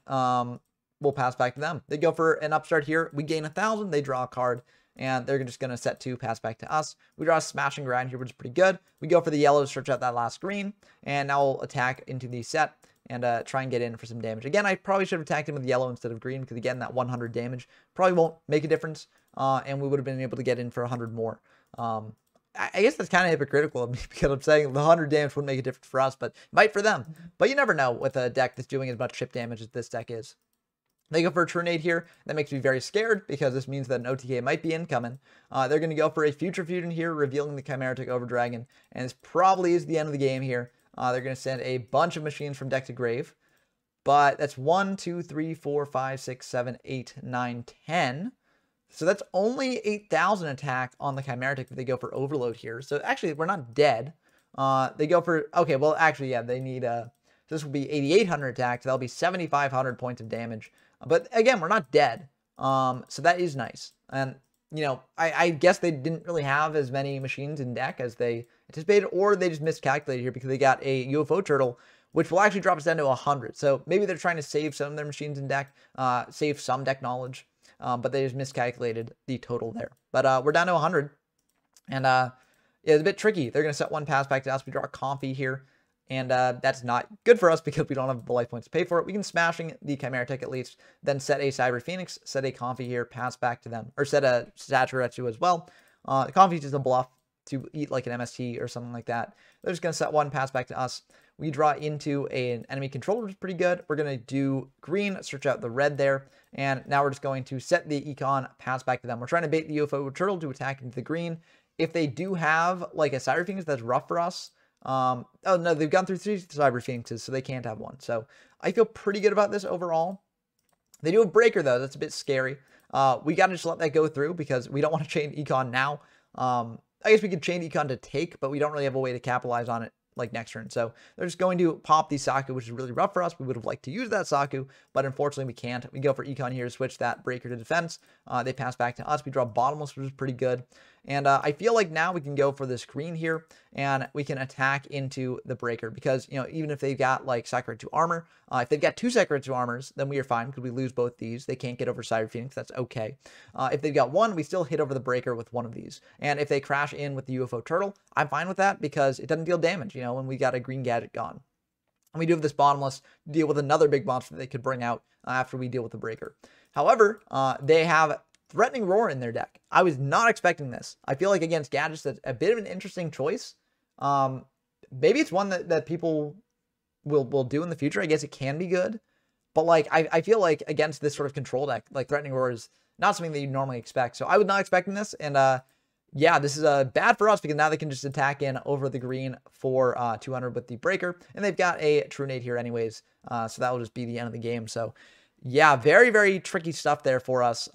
we'll pass back to them. They go for an Upstart here. We gain 1,000. They draw a card, and they're just going to set 2, pass back to us. We draw a Smashing Ground here, which is pretty good. We go for the yellow to search out that last green, and now we'll attack into the set and try and get in for some damage. Again, I probably should have attacked him with yellow instead of green, because again, that 100 damage probably won't make a difference, and we would have been able to get in for 100 more. I guess that's kind of hypocritical of me, because I'm saying the 100 damage wouldn't make a difference for us, but it might for them. But you never know with a deck that's doing as much chip damage as this deck is. They go for a Trunade here. That makes me very scared, because this means that an OTK might be incoming. They're going to go for a Future Fusion here, revealing the Chimeratech Overdragon, and this probably is the end of the game here. They're going to send a bunch of machines from deck to grave, but that's 1, 2, 3, 4, 5, 6, 7, 8, 9, 10. So that's only 8,000 attack on the Chimeratech if they go for overload here. So actually, we're not dead. They go for, okay, well, actually, yeah, they need, this will be 8,800 attack. So that'll be 7,500 points of damage. But again, we're not dead. So that is nice. And, you know, I guess they didn't really have as many machines in deck as they anticipated, or they just miscalculated here because they got a UFO turtle, which will actually drop us down to 100. So maybe they're trying to save some of their machines in deck, save some deck knowledge. But they just miscalculated the total there. But we're down to 100. And yeah, it's a bit tricky. They're going to set one pass back to us. We draw a Comfy here. And that's not good for us because we don't have the life points to pay for it. We can Smashing the Chimeratech at least, then set a Cyber Phoenix, set a Comfy here, pass back to them. Or set a Saturetsu as well. The Comfy is just a bluff to eat like an MST or something like that. They're just going to set one pass back to us. We draw into an enemy controller, which is pretty good. We're going to do green, search out the red there. And now we're just going to set the econ, pass back to them. We're trying to bait the UFO turtle to attack into the green. If they do have like a Cyber Phoenix, that's rough for us. Oh no, they've gone through 3 Cyber Phoenixes, so they can't have one. So I feel pretty good about this overall. They do have Breaker though. That's a bit scary. We got to just let that go through because we don't want to chain econ now. I guess we could chain econ to take, but we don't really have a way to capitalize on it like next turn. So they're just going to pop the Saku, which is really rough for us. We would have liked to use that Saku, but unfortunately we can't. We go for econ here to switch that Breaker to defense. They pass back to us. We draw Bottomless, which is pretty good. And I feel like now we can go for this green here and we can attack into the Breaker because, you know, even if they've got like Sakuretsu armor, if they've got 2 Sakuretsu armors, then we are fine because we lose both these. They can't get over Cyber Phoenix. That's okay. If they've got 1, we still hit over the Breaker with 1 of these. And if they crash in with the UFO turtle, I'm fine with that because it doesn't deal damage, you know, when we got a green gadget gone. And we do have this Bottomless to deal with another big monster that they could bring out after we deal with the Breaker. However, they have Threatening Roar in their deck. I was not expecting this. I feel like against gadgets, that's a bit of an interesting choice. Maybe it's one that people will do in the future. I guess it can be good. But like I feel like against this sort of control deck, like Threatening Roar is not something that you normally expect. So I was not expecting this. And yeah, this is bad for us because now they can just attack in over the green for 200 with the Breaker. And they've got a True Nade here anyways. So that will just be the end of the game. So yeah, very, very tricky stuff there for us.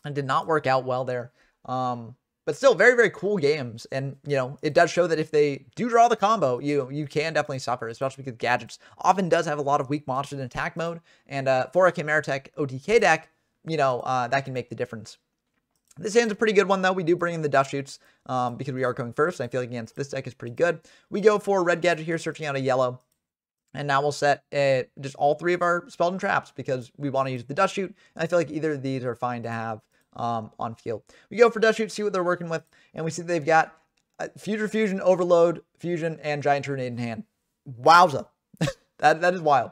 And did not work out well there. But still very, very cool games. And, you know, it does show that if they do draw the combo, you can definitely suffer, especially because gadgets often does have a lot of weak monsters in attack mode. And for a Chimeratech OTK deck, you know, that can make the difference. This hand's a pretty good one, though. We do bring in the Dust Shoots because we are going first. And I feel like against this deck is pretty good. We go for red gadget here, searching out a yellow. And now we'll set just all 3 of our spells and traps because we want to use the Dust Shoot. And I feel like either of these are fine to have on field. We go for Dust Shoot, see what they're working with. And we see they've got Future Fusion, Overload, Fusion, and Giant True Nade in hand. Wowza. that is wild.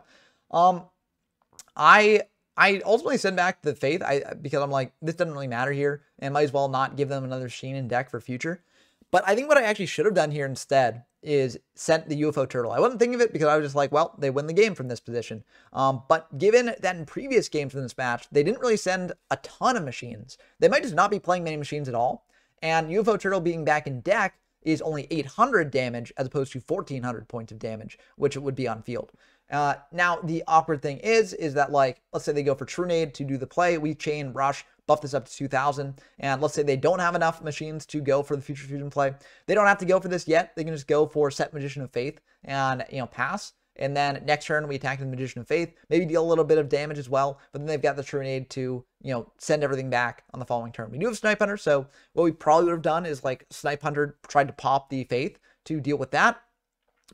I ultimately send back the Faith because I'm like, this doesn't really matter here. And might as well not give them another Sheen in deck for future. But I think what I actually should have done here instead is sent the UFO turtle. I wasn't thinking of it because I was just like, well, they win the game from this position. But given that in previous games in this match, they didn't really send a ton of machines. They might just not be playing many machines at all. And UFO turtle being back in deck is only 800 damage as opposed to 1,400 points of damage, which it would be on field. Now, the awkward thing is that, like, let's say they go for True Nade to do the play. We chain Rush, buff this up to 2,000. And let's say they don't have enough machines to go for the Future Fusion play. They don't have to go for this yet. They can just go for set Magician of Faith and, you know, pass. And then next turn, we attack the Magician of Faith. Maybe deal a little bit of damage as well. But then they've got the True Nade to, you know, send everything back on the following turn. We do have Snipe Hunter. So what we probably would have done is, like, Snipe Hunter tried to pop the Faith to deal with that.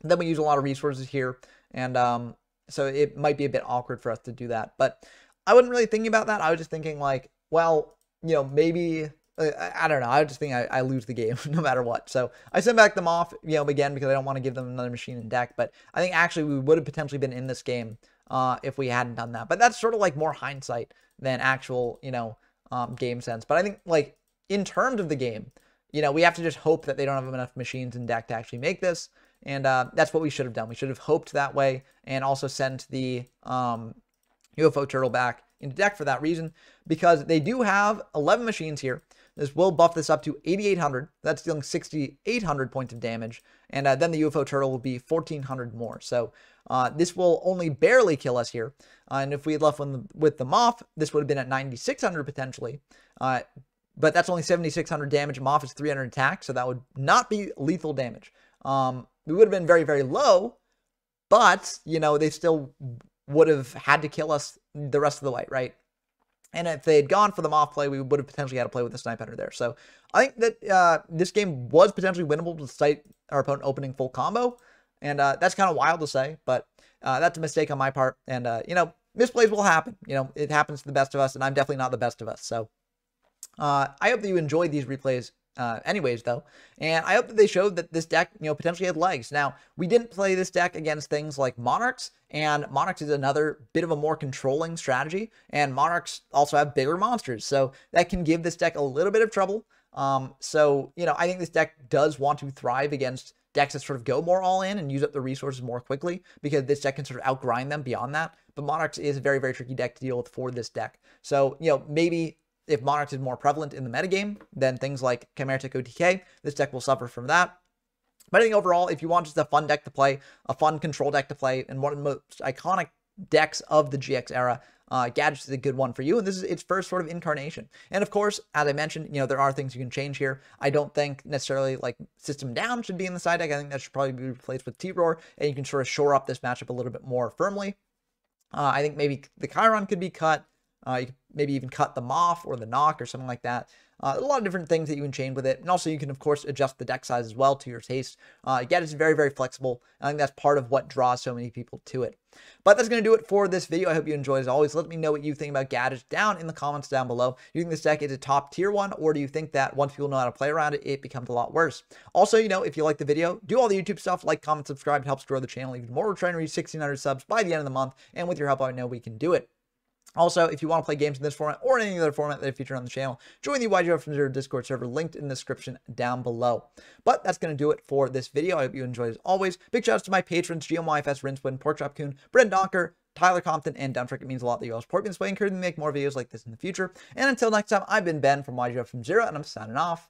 And then we use a lot of resources here. And so it might be a bit awkward for us to do that. But I wasn't really thinking about that. I was just thinking, like, well, you know, maybe, I don't know. I just think I lose the game no matter what. So I send back them off, you know, again, because I don't want to give them another machine in deck. But I think actually we would have potentially been in this game if we hadn't done that. But that's sort of like more hindsight than actual, you know, game sense. But I think, like, in terms of the game, you know, we have to just hope that they don't have enough machines in deck to actually make this. And that's what we should have done. We should have hoped that way and also sent the UFO turtle back into deck for that reason, because they do have 11 machines here. This will buff this up to 8,800. That's dealing 6,800 points of damage. And then the UFO turtle will be 1,400 more. So this will only barely kill us here. And if we had left with the Moth, this would have been at 9,600 potentially. But that's only 7,600 damage. Moth is 300 attack, so that would not be lethal damage. We would have been very, very low, but, you know, they still would have had to kill us the rest of the way, right? And if they had gone for the Moth play, we would have potentially had to play with the Snipe Hunter there. So I think that this game was potentially winnable despite our opponent opening full combo. And that's kind of wild to say, but that's a mistake on my part. And, you know, misplays will happen. You know, it happens to the best of us, and I'm definitely not the best of us. So I hope that you enjoyed these replays anyways, though. And I hope that they showed that this deck, you know, potentially had legs. Now, we didn't play this deck against things like Monarchs, and Monarchs is another bit of a more controlling strategy, and Monarchs also have bigger monsters, so that can give this deck a little bit of trouble. So, you know, I think this deck does want to thrive against decks that sort of go more all in and use up the resources more quickly, because this deck can sort of outgrind them beyond that. But Monarchs is a very, very tricky deck to deal with for this deck. So, you know, maybe if Monarchs is more prevalent in the metagame than things like Chimeratech OTK, this deck will suffer from that. But I think overall, if you want just a fun deck to play, a fun control deck to play, and one of the most iconic decks of the GX era, Gadgets is a good one for you, and this is its first sort of incarnation. And of course, as I mentioned, you know, there are things you can change here. I don't think necessarily like System Down should be in the side deck. I think that should probably be replaced with T-Roar, and you can sort of shore up this matchup a little bit more firmly. I think maybe the Chiron could be cut. You could maybe even cut the Moth or the Knock or something like that. A lot of different things that you can chain with it. And also you can, of course, adjust the deck size as well to your taste. Again, it's very, very flexible. I think that's part of what draws so many people to it. But that's going to do it for this video. I hope you enjoyed as always. Let me know what you think about Gadgets down in the comments down below. Do you think this deck is a top tier one, or do you think that once people know how to play around it, it becomes a lot worse? Also, you know, if you like the video, do all the YouTube stuff, like, comment, subscribe. It helps grow the channel even more. We're trying to reach 1,600 subs by the end of the month. And with your help, I know we can do it. Also, if you want to play games in this format or any other format that I feature on the channel, join the YGO from Zero Discord server linked in the description down below. But that's going to do it for this video. I hope you enjoyed as always. Big shout outs to my patrons, GMYFS, Rinswin, Porkchop Coon, Brent Donker, Tyler Compton, and Downtrick. It means a lot that you all support me in this way, encouraging me to make more videos like this in the future. And until next time, I've been Ben from YGO from Zero, and I'm signing off.